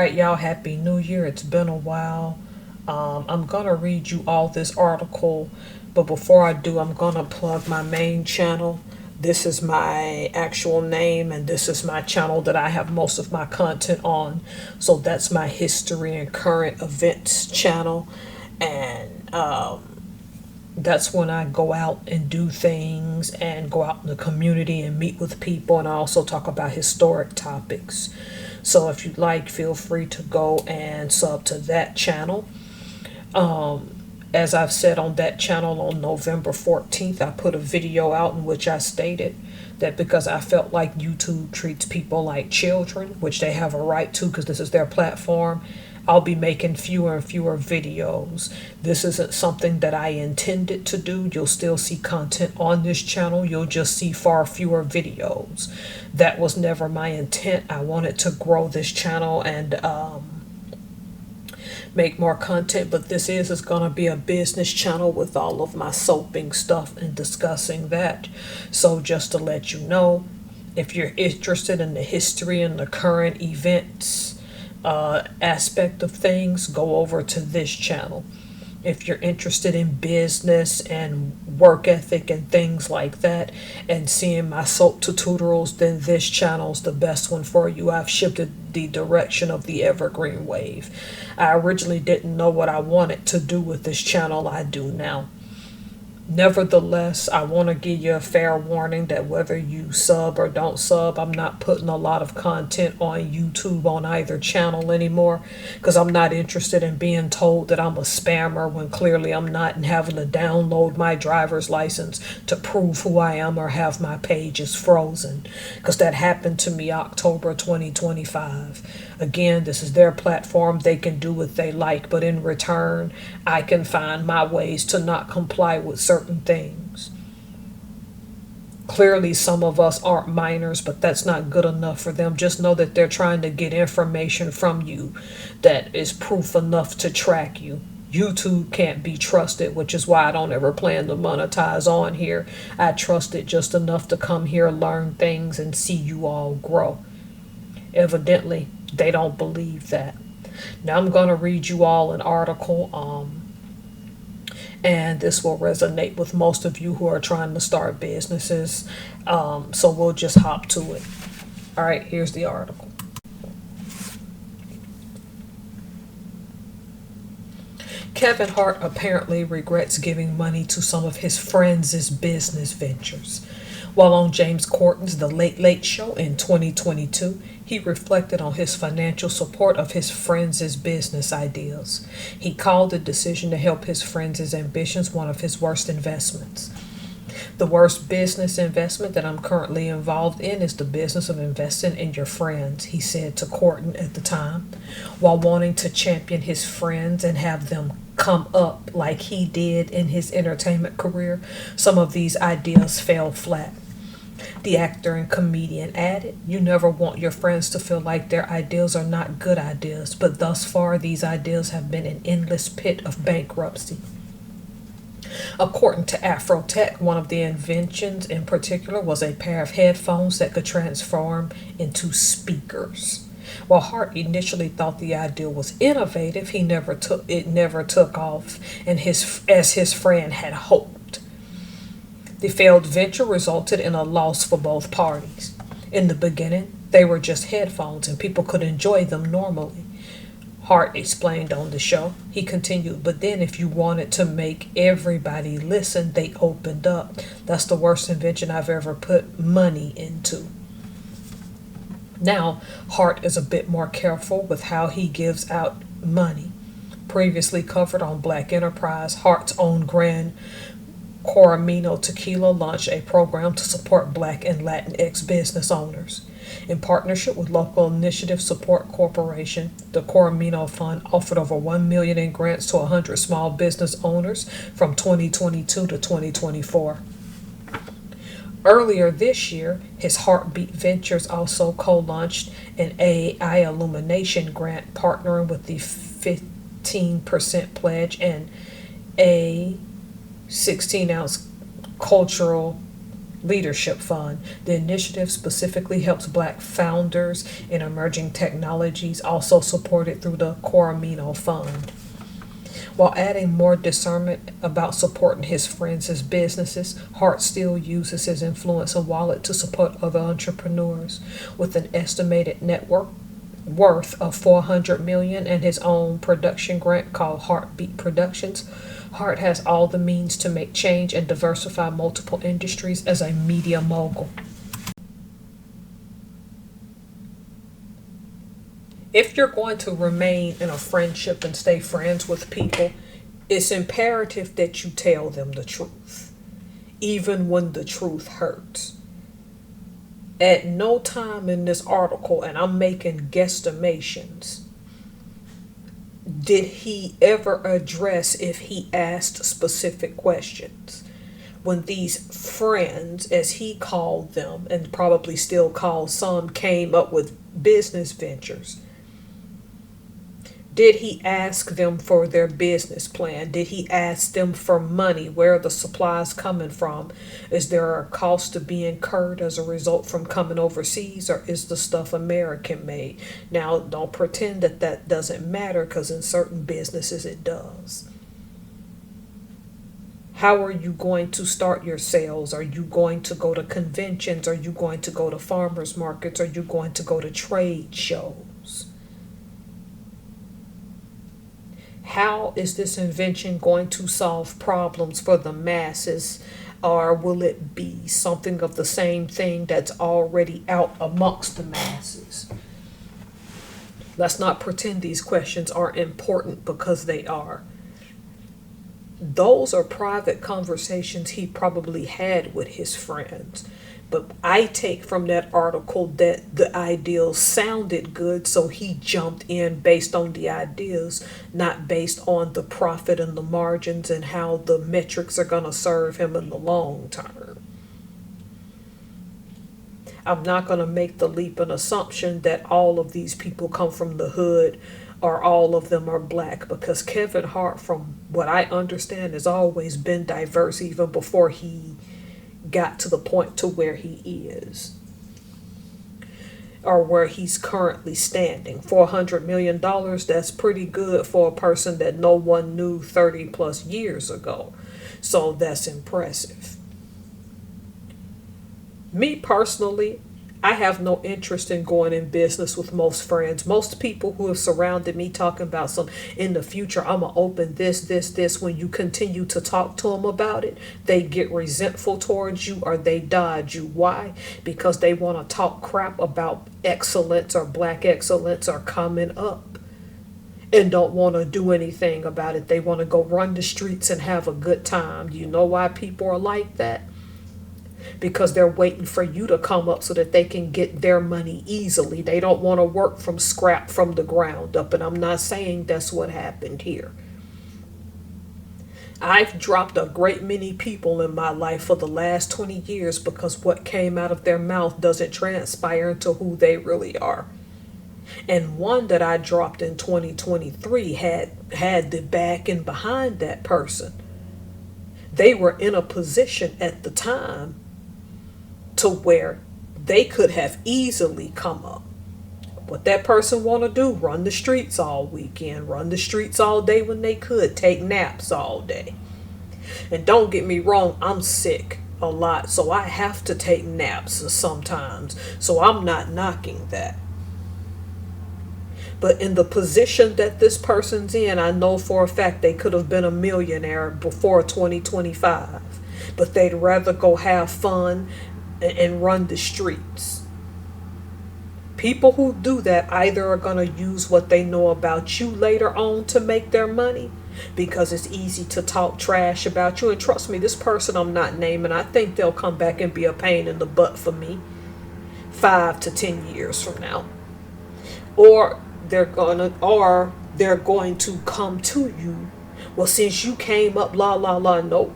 right, y'all, Happy New Year. It's been a while. I'm going to read you all this article, but before I do, I'm going to plug my main channel. This is my actual name, and this is my channel that I have most of my content on. So that's my history and current events channel. And that's when I go out and do things and go out in the community and meet with people. And I also talk about historic topics. So if you'd like, feel free to go and sub to that channel. As I've said on that channel on November 14th, I put a video out in which I stated that because I felt like YouTube treats people like children, which they have a right to because this is their platform, I'll be making fewer and fewer videos. This isn't something that I intended to do. You'll still see content on this channel. You'll just see far fewer videos. That was never my intent. I wanted to grow this channel and make more content, but this is going to be a business channel with all of my soaping stuff and discussing that. So just to let you know, if you're interested in the history and the current events aspect of things, go over to this channel. If you're interested in business and work ethic and things like that and seeing my soap tutorials, then this channel's the best one for you. I've shifted the direction of the evergreen wave. I originally didn't know what I wanted to do with this channel. I do now. Nevertheless, I want to give you a fair warning that whether you sub or don't sub, I'm not putting a lot of content on YouTube on either channel anymore because I'm not interested in being told that I'm a spammer when clearly I'm not, and having to download my driver's license to prove who I am or have my pages frozen, because that happened to me October 2025. Again, this is their platform. They can do what they like, but in return, I can find my ways to not comply with certain things. Clearly, some of us aren't minors, but that's not good enough for them. Just know that they're trying to get information from you that is proof enough to track you. YouTube can't be trusted, which is why I don't ever plan to monetize on here. I trust it just enough to come here, learn things, and see you all grow. Evidently, they don't believe that. Now I'm going to read you all an article, and this will resonate with most of you who are trying to start businesses. So we'll just hop to it. All right, here's the article. Kevin Hart apparently regrets giving money to some of his friends' business ventures. While on James Corden's The Late Late Show in 2022, he reflected on his financial support of his friends' business ideas. He called the decision to help his friends' ambitions one of his worst investments. The worst business investment that I'm currently involved in is the business of investing in your friends, he said to Corden at the time. While wanting to champion his friends and have them come up like he did in his entertainment career, some of these ideas fell flat. The actor and comedian added, "You never want your friends to feel like their ideas are not good ideas, but thus far these ideas have been an endless pit of bankruptcy." According to Afrotech, one of the inventions in particular was a pair of headphones that could transform into speakers. While Hart initially thought the idea was innovative, it never took off, and as his friend had hoped. The failed venture resulted in a loss for both parties. In the beginning, they were just headphones and people could enjoy them normally. Hart explained on the show. He continued, "But then if you wanted to make everybody listen, they opened up. That's the worst invention I've ever put money into." Now, Hart is a bit more careful with how he gives out money. Previously covered on Black Enterprise, Hart's own Grand Coramino Tequila launched a program to support Black and Latinx business owners. In partnership with local initiative Support Corporation, the Coramino Fund offered over $1 million in grants to 100 small business owners from 2022 to 2024. Earlier this year, his Heartbeat Ventures also co-launched an AI Illumination grant partnering with the 15% Pledge and a 16-ounce cultural Leadership Fund. The initiative specifically helps Black founders in emerging technologies, also supported through the Coromino Fund. While adding more discernment about supporting his friends' businesses, Hart still uses his influence and wallet to support other entrepreneurs. With an estimated network worth of $400 million and his own production grant called Heartbeat Productions, Hart has all the means to make change and diversify multiple industries as a media mogul. If you're going to remain in a friendship and stay friends with people, it's imperative that you tell them the truth, even when the truth hurts. At no time in this article, and I'm making guesstimations, did he ever address if he asked specific questions. When these friends, as he called them, and probably still calls some, came up with business ventures, did he ask them for their business plan? Did he ask them for money? Where are the supplies coming from? Is there a cost to be incurred as a result from coming overseas, or is the stuff American made? Now, don't pretend that that doesn't matter, because in certain businesses it does. How are you going to start your sales? Are you going to go to conventions? Are you going to go to farmers markets? Are you going to go to trade shows? How is this invention going to solve problems for the masses, or will it be something of the same thing that's already out amongst the masses? Let's not pretend these questions aren't important, because they are. Those are private conversations he probably had with his friends. But I take from that article that the ideals sounded good, so he jumped in based on the ideas, not based on the profit and the margins and how the metrics are going to serve him in the long term. I'm not going to make the leap and assumption that all of these people come from the hood or all of them are Black, because Kevin Hart, from what I understand, has always been diverse even before he got to the point to where he is, or where he's currently standing. $400 million, that's pretty good for a person that no one knew 30 plus years ago. So that's impressive. Me personally, I have no interest in going in business with most friends. Most people who have surrounded me talking about some in the future, I'm going to open this. When you continue to talk to them about it, they get resentful towards you or they dodge you. Why? Because they want to talk crap about excellence or Black excellence or coming up, and don't want to do anything about it. They want to go run the streets and have a good time. You know why people are like that? Because they're waiting for you to come up so that they can get their money easily. They don't want to work from scrap from the ground up. And I'm not saying that's what happened here. I've dropped a great many people in my life for the last 20 years because what came out of their mouth doesn't transpire into who they really are. And one that I dropped in 2023 had the backing behind that person. They were in a position at the time to where they could have easily come up. What that person want to do, run the streets all weekend, run the streets all day when they could, take naps all day. And don't get me wrong, I'm sick a lot, so I have to take naps sometimes. So I'm not knocking that. But in the position that this person's in, I know for a fact they could have been a millionaire before 2025. But they'd rather go have fun and run the streets. People who do that either are going to use what they know about you later on to make their money, because it's easy to talk trash about you. And trust me, this person I'm not naming, I think they'll come back and be a pain in the butt for me 5 to 10 years from now. Or they're going to come to you. Well, since you came up, no.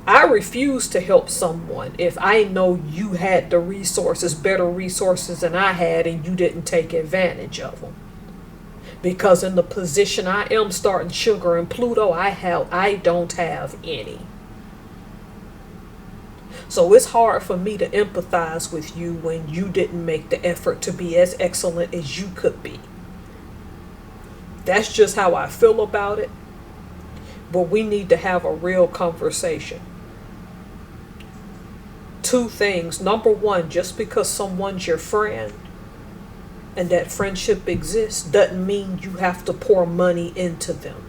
I refuse to help someone if I know you had the resources, better resources than I had, and you didn't take advantage of them. Because in the position I am, starting Sugar and Pluto, I don't have any. So it's hard for me to empathize with you when you didn't make the effort to be as excellent as you could be. That's just how I feel about it. But we need to have a real conversation. Two things. Number one, just because someone's your friend and that friendship exists doesn't mean you have to pour money into them.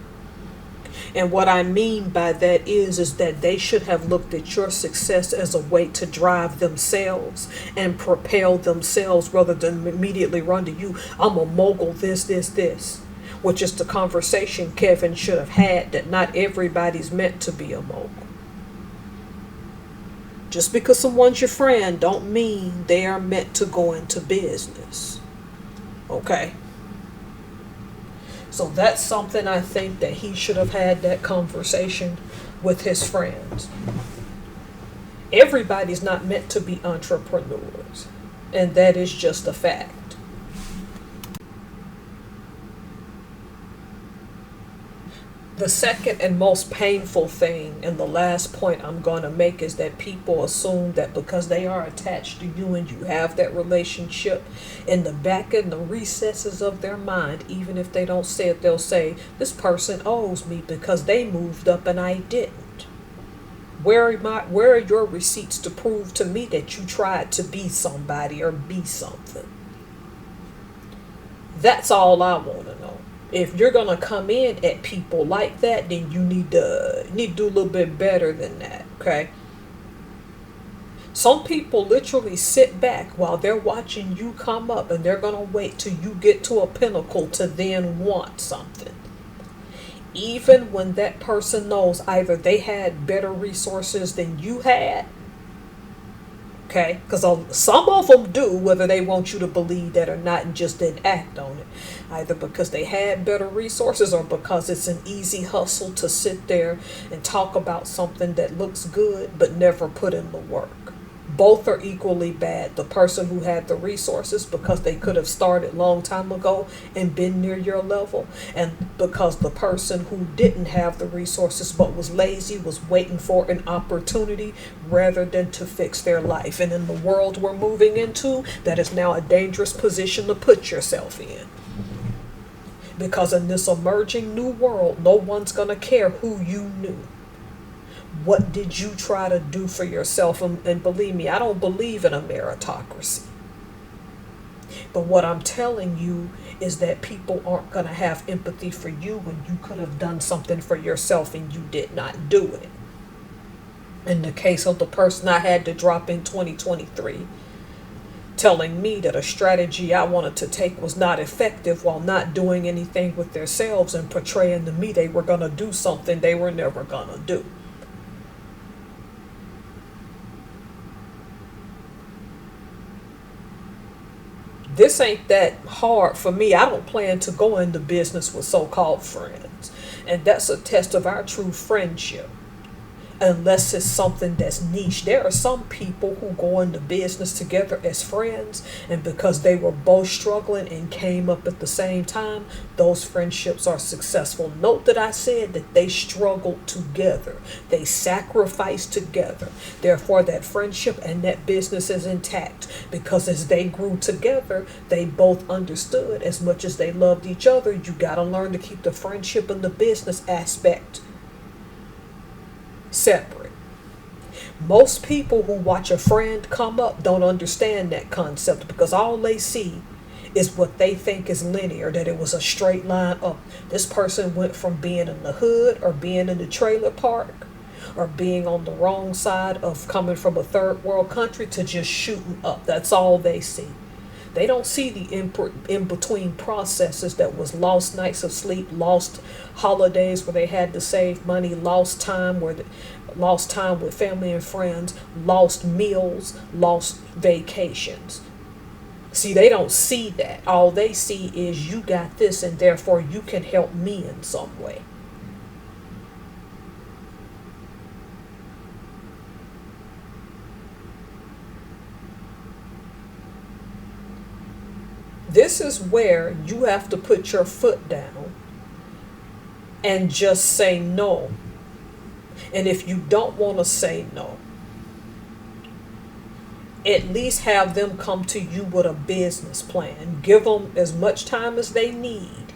And what I mean by that is that they should have looked at your success as a way to drive themselves and propel themselves rather than immediately run to you. I'm a mogul, this. Which is the conversation Kevin should have had, that not everybody's meant to be a mogul. Just because someone's your friend don't mean they are meant to go into business. Okay? So that's something I think that he should have had that conversation with his friends. Everybody's not meant to be entrepreneurs, and that is just a fact. The second and most painful thing, and the last point I'm going to make, is that people assume that because they are attached to you and you have that relationship, in the back in the recesses of their mind, even if they don't say it, they'll say, this person owes me because they moved up and I didn't. Where are your receipts to prove to me that you tried to be somebody or be something? That's all I want to know. If you're going to come in at people like that, then you need to do a little bit better than that, okay? Some people literally sit back while they're watching you come up, and they're going to wait till you get to a pinnacle to then want something. Even when that person knows either they had better resources than you had, okay? Because some of them do, whether they want you to believe that or not, and just didn't act on it. Either because they had better resources or because it's an easy hustle to sit there and talk about something that looks good but never put in the work. Both are equally bad. The person who had the resources because they could have started long time ago and been near your level, and because the person who didn't have the resources but was lazy was waiting for an opportunity rather than to fix their life. And in the world we're moving into, that is now a dangerous position to put yourself in. Because in this emerging new world, no one's going to care who you knew. What did you try to do for yourself? And believe me, I don't believe in a meritocracy. But what I'm telling you is that people aren't going to have empathy for you when you could have done something for yourself and you did not do it. In the case of the person I had to drop in 2023, telling me that a strategy I wanted to take was not effective while not doing anything with themselves and portraying to me they were going to do something they were never going to do. This ain't that hard for me. I don't plan to go into business with so-called friends. And that's a test of our true friendship. Unless it's something that's niche. There are some people who go into business together as friends, and because they were both struggling and came up at the same time, those friendships are successful. Note that I said that they struggled together. They sacrificed together. Therefore, that friendship and that business is intact, because as they grew together, they both understood as much as they loved each other. You got to learn to keep the friendship and the business aspect separate. Most people who watch a friend come up don't understand that concept, because all they see is what they think is linear, that it was a straight line up. This person went from being in the hood or being in the trailer park or being on the wrong side of coming from a third world country to just shooting up. That's all they see. They don't see the in-between processes that was lost nights of sleep, lost holidays where they had to save money, lost time with family and friends, lost meals, lost vacations. See, they don't see that. All they see is you got this and therefore you can help me in some way. This is where you have to put your foot down and just say no. And if you don't want to say no, At least have them come to you with a business plan. Give them as much time as they need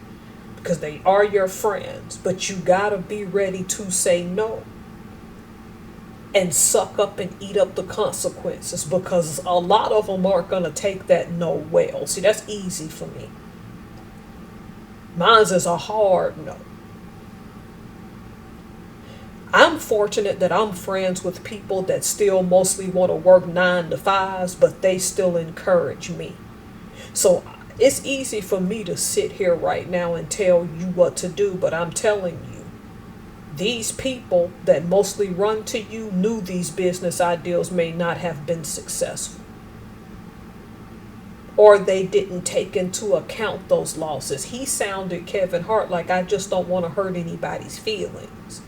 because they are your friends, but you gotta be ready to say no and suck up and eat up the consequences, because a lot of them aren't gonna take that no well. See, that's easy for me. Mine's is a hard no. I'm fortunate that I'm friends with people that still mostly want to work 9 to 5s, but they still encourage me. So it's easy for me to sit here right now and tell you what to do, but I'm telling you, these people that mostly run to you knew these business ideas may not have been successful. Or they didn't take into account those losses. He sounded, Kevin Hart, like I just don't want to hurt anybody's feelings.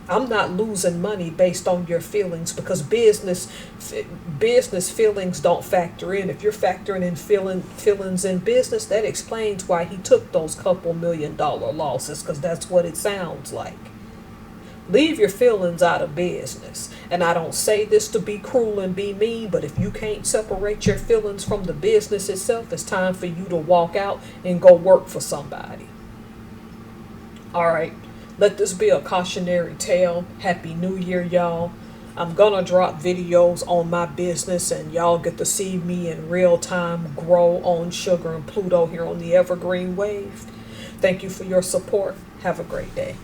I'm not losing money based on your feelings, because business feelings don't factor in. If you're factoring in feelings in business, that explains why he took those couple $1 million losses, because that's what it sounds like. Leave your feelings out of business. And I don't say this to be cruel and be mean, but if you can't separate your feelings from the business itself, it's time for you to walk out and go work for somebody. All right. Let this be a cautionary tale. Happy New Year, y'all. I'm gonna drop videos on my business, and y'all get to see me in real time grow on Sugar and Pluto here on the Evergreen Wave. Thank you for your support. Have a great day.